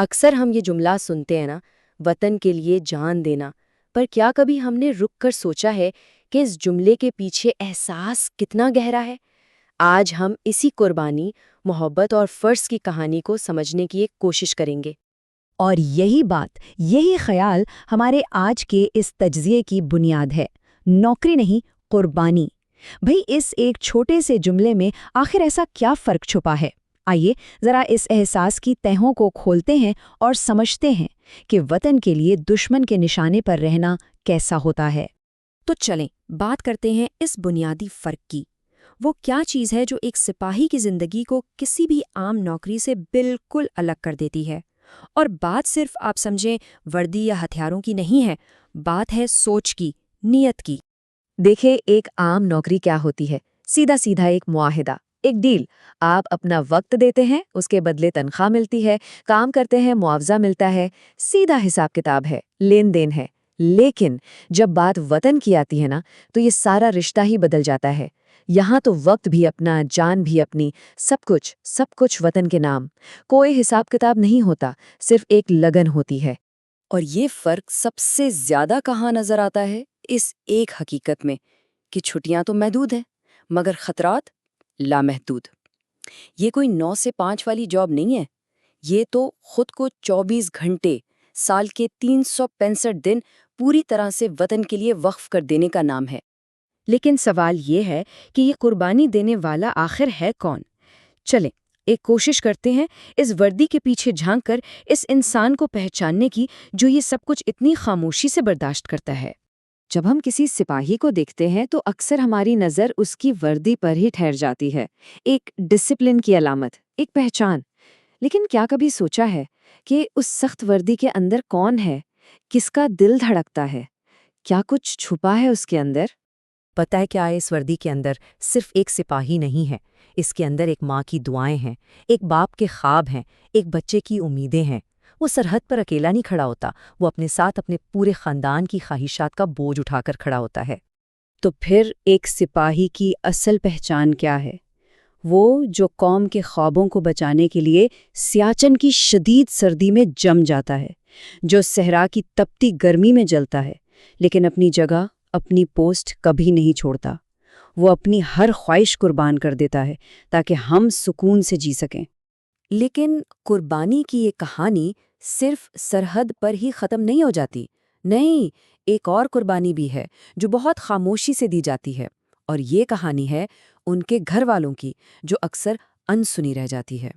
اکثر ہم یہ جملہ سنتے ہیں نا، وطن کے لیے جان دینا، پر کیا کبھی ہم نے رک کر سوچا ہے کہ اس جملے کے پیچھے احساس کتنا گہرا ہے؟ آج ہم اسی قربانی، محبت اور فرض کی کہانی کو سمجھنے کی ایک کوشش کریں گے۔ اور یہی خیال ہمارے آج کے اس تجزیے کی بنیاد ہے۔ نوکری نہیں، قربانی۔ بھئی اس ایک چھوٹے سے جملے میں آخر ایسا کیا فرق چھپا ہے؟ آئیے ذرا اس احساس کی تہوں کو کھولتے ہیں اور سمجھتے ہیں کہ وطن کے لیے دشمن کے نشانے پر رہنا کیسا ہوتا ہے۔ تو چلیں بات کرتے ہیں اس بنیادی فرق کی۔ وہ کیا چیز ہے جو ایک سپاہی کی زندگی کو کسی بھی عام نوکری سے بالکل الگ کر دیتی ہے؟ اور بات صرف آپ سمجھیں وردی یا ہتھیاروں کی نہیں ہے، بات ہے سوچ کی، نیت کی۔ دیکھیں ایک عام نوکری کیا ہوتی ہے؟ سیدھا سیدھا ایک معاہدہ، ایک ڈیل۔ آپ اپنا وقت دیتے ہیں، اس کے بدلے تنخواہ ملتی ہے، کام کرتے ہیں، معاوضہ ملتا ہے، سیدھا حساب کتاب ہے، لین دین ہے۔ لیکن جب بات وطن کی آتی ہے نا، تو یہ سارا رشتہ ہی بدل جاتا ہے۔ یہاں تو وقت بھی اپنا، جان بھی اپنی، سب کچھ وطن کے نام۔ کوئی حساب کتاب نہیں ہوتا، صرف ایک لگن ہوتی ہے۔ اور یہ فرق سب سے زیادہ کہاں نظر آتا ہے؟ اس ایک حقیقت میں کہ چھٹیاں تو محدود ہیں مگر خطرات لامحدود۔ یہ کوئی 9 سے 5 والی جاب نہیں ہے، یہ تو خود کو 24 گھنٹے، سال کے 365 دن پوری طرح سے وطن کے لیے وقف کر دینے کا نام ہے۔ لیکن سوال یہ ہے کہ یہ قربانی دینے والا آخر ہے کون؟ چلیں ایک کوشش کرتے ہیں اس وردی کے پیچھے جھانک کر اس انسان کو پہچاننے کی جو یہ سب کچھ اتنی خاموشی سے برداشت کرتا ہے۔ جب ہم کسی سپاہی کو دیکھتے ہیں تو اکثر ہماری نظر اس کی وردی پر ہی ٹھہر جاتی ہے، ایک ڈسپلن کی علامت، ایک پہچان۔ لیکن کیا کبھی سوچا ہے کہ اس سخت وردی کے اندر کون ہے؟ کس کا دل دھڑکتا ہے؟ کیا کچھ چھپا ہے اس کے اندر؟ پتہ ہے کیا ہے؟ اس وردی کے اندر صرف ایک سپاہی نہیں ہے، اس کے اندر ایک ماں کی دعائیں ہیں، ایک باپ کے خواب ہیں، ایک بچے کی امیدیں ہیں۔ وہ سرحد پر اکیلا نہیں کھڑا ہوتا، وہ اپنے ساتھ اپنے پورے خاندان کی خواہشات کا بوجھ اٹھا کر کھڑا ہوتا ہے۔ تو پھر ایک سپاہی کی اصل پہچان کیا ہے؟ وہ جو قوم کے خوابوں کو بچانے کے لیے سیاچن کی شدید سردی میں جم جاتا ہے، جو صحرا کی تپتی گرمی میں جلتا ہے، لیکن اپنی جگہ، اپنی پوسٹ کبھی نہیں چھوڑتا۔ وہ اپنی ہر خواہش قربان کر دیتا ہے تاکہ ہم سکون سے جی سکیں۔ لیکن قربانی کی یہ کہانی صرف سرحد پر ہی ختم نہیں ہو جاتی۔ نہیں، ایک اور قربانی بھی ہے جو بہت خاموشی سے دی جاتی ہے، اور یہ کہانی ہے ان کے گھر والوں کی جو اکثر انسنی رہ جاتی ہے۔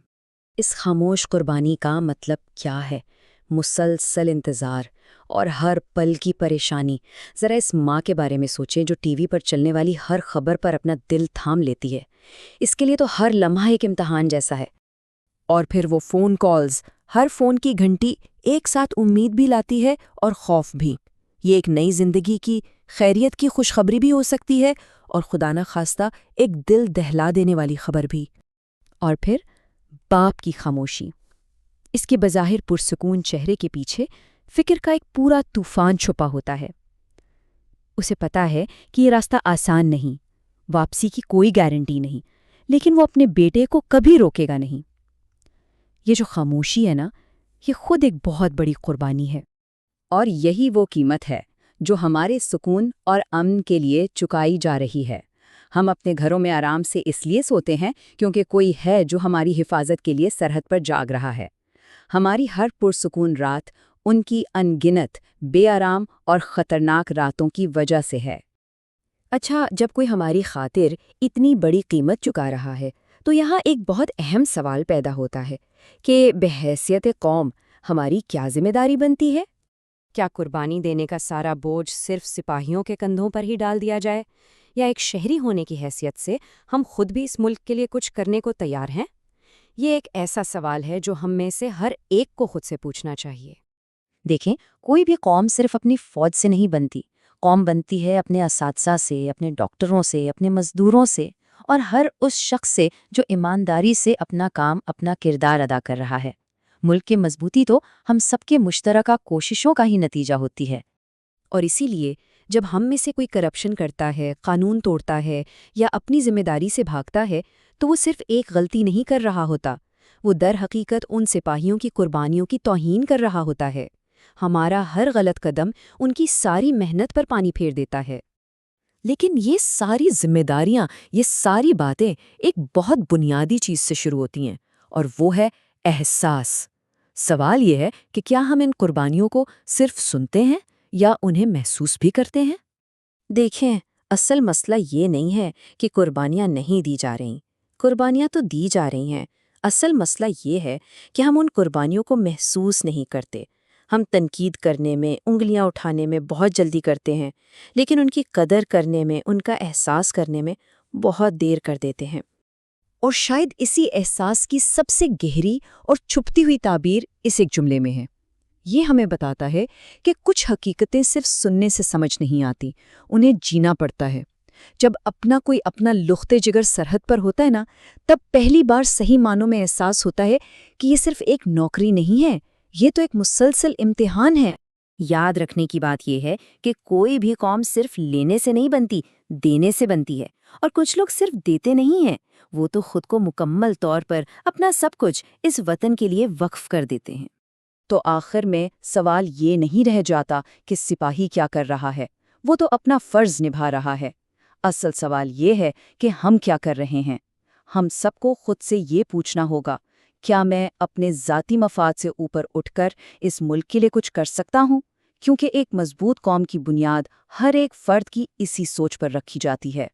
اس خاموش قربانی کا مطلب کیا ہے؟ مسلسل انتظار اور ہر پل کی پریشانی۔ ذرا اس ماں کے بارے میں سوچیں جو ٹی وی پر چلنے والی ہر خبر پر اپنا دل تھام لیتی ہے۔ اس کے لیے تو ہر لمحہ ایک امتحان جیسا ہے۔ اور پھر وہ فون کالز، ہر فون کی گھنٹی ایک ساتھ امید بھی لاتی ہے اور خوف بھی۔ یہ ایک نئی زندگی کی، خیریت کی خوشخبری بھی ہو سکتی ہے، اور خدا نہ خواستہ ایک دل دہلا دینے والی خبر بھی۔ اور پھر باپ کی خاموشی، اس کے بظاہر پرسکون چہرے کے پیچھے فکر کا ایک پورا طوفان چھپا ہوتا ہے۔ اسے پتا ہے کہ یہ راستہ آسان نہیں، واپسی کی کوئی گارنٹی نہیں، لیکن وہ اپنے بیٹے کو کبھی روکے گا نہیں۔ یہ جو خاموشی ہے نا، یہ خود ایک بہت بڑی قربانی ہے۔ اور یہی وہ قیمت ہے جو ہمارے سکون اور امن کے لیے چکائی جا رہی ہے۔ ہم اپنے گھروں میں آرام سے اس لیے سوتے ہیں کیونکہ کوئی ہے جو ہماری حفاظت کے لیے سرحد پر جاگ رہا ہے۔ ہماری ہر پرسکون رات ان کی ان گنت بے آرام اور خطرناک راتوں کی وجہ سے ہے۔ اچھا، جب کوئی ہماری خاطر اتنی بڑی قیمت چکا رہا ہے تو یہاں ایک بہت اہم سوال پیدا ہوتا ہے کہ بحیثیت قوم ہماری کیا ذمہ داری بنتی ہے؟ کیا قربانی دینے کا سارا بوجھ صرف سپاہیوں کے کندھوں پر ہی ڈال دیا جائے، یا ایک شہری ہونے کی حیثیت سے ہم خود بھی اس ملک کے لیے کچھ کرنے کو تیار ہیں؟ یہ ایک ایسا سوال ہے جو ہم میں سے ہر ایک کو خود سے پوچھنا چاہیے۔ دیکھیں، کوئی بھی قوم صرف اپنی فوج سے نہیں بنتی۔ قوم بنتی ہے اپنے اساتذہ سے، اپنے ڈاکٹروں سے، اپنے مزدوروں سے، اور ہر اس شخص سے جو ایمانداری سے اپنا کام، اپنا کردار ادا کر رہا ہے۔ ملک کی مضبوطی تو ہم سب کے مشترکہ کوششوں کا ہی نتیجہ ہوتی ہے۔ اور اسی لیے جب ہم میں سے کوئی کرپشن کرتا ہے، قانون توڑتا ہے یا اپنی ذمہ داری سے بھاگتا ہے، تو وہ صرف ایک غلطی نہیں کر رہا ہوتا، وہ در حقیقت ان سپاہیوں کی قربانیوں کی توہین کر رہا ہوتا ہے۔ ہمارا ہر غلط قدم ان کی ساری محنت پر پانی پھیر دیتا ہے۔ لیکن یہ ساری ذمہ داریاں، یہ ساری باتیں ایک بہت بنیادی چیز سے شروع ہوتی ہیں، اور وہ ہے احساس۔ سوال یہ ہے کہ کیا ہم ان قربانیوں کو صرف سنتے ہیں یا انہیں محسوس بھی کرتے ہیں؟ دیکھیں، اصل مسئلہ یہ نہیں ہے کہ قربانیاں نہیں دی جا رہی، قربانیاں تو دی جا رہی ہیں۔ اصل مسئلہ یہ ہے کہ ہم ان قربانیوں کو محسوس نہیں کرتے۔ ہم تنقید کرنے میں، انگلیاں اٹھانے میں بہت جلدی کرتے ہیں، لیکن ان کی قدر کرنے میں، ان کا احساس کرنے میں بہت دیر کر دیتے ہیں۔ اور شاید اسی احساس کی سب سے گہری اور چھپتی ہوئی تعبیر اس ایک جملے میں ہے۔ یہ ہمیں بتاتا ہے کہ کچھ حقیقتیں صرف سننے سے سمجھ نہیں آتی، انہیں جینا پڑتا ہے۔ جب اپنا لخت جگر سرحد پر ہوتا ہے نا، تب پہلی بار صحیح معنوں میں احساس ہوتا ہے کہ یہ صرف ایک نوکری نہیں ہے، یہ تو ایک مسلسل امتحان ہے۔ یاد رکھنے کی بات یہ ہے کہ کوئی بھی قوم صرف لینے سے نہیں بنتی، دینے سے بنتی ہے۔ اور کچھ لوگ صرف دیتے نہیں ہیں، وہ تو خود کو مکمل طور پر، اپنا سب کچھ اس وطن کے لیے وقف کر دیتے ہیں۔ تو آخر میں سوال یہ نہیں رہ جاتا کہ سپاہی کیا کر رہا ہے، وہ تو اپنا فرض نبھا رہا ہے۔ اصل سوال یہ ہے کہ ہم کیا کر رہے ہیں۔ ہم سب کو خود سے یہ پوچھنا ہوگا، کیا میں اپنے ذاتی مفاد سے اوپر اٹھ کر اس ملک کے لیے کچھ کر سکتا ہوں؟ کیونکہ ایک مضبوط قوم کی بنیاد ہر ایک فرد کی اسی سوچ پر رکھی جاتی ہے۔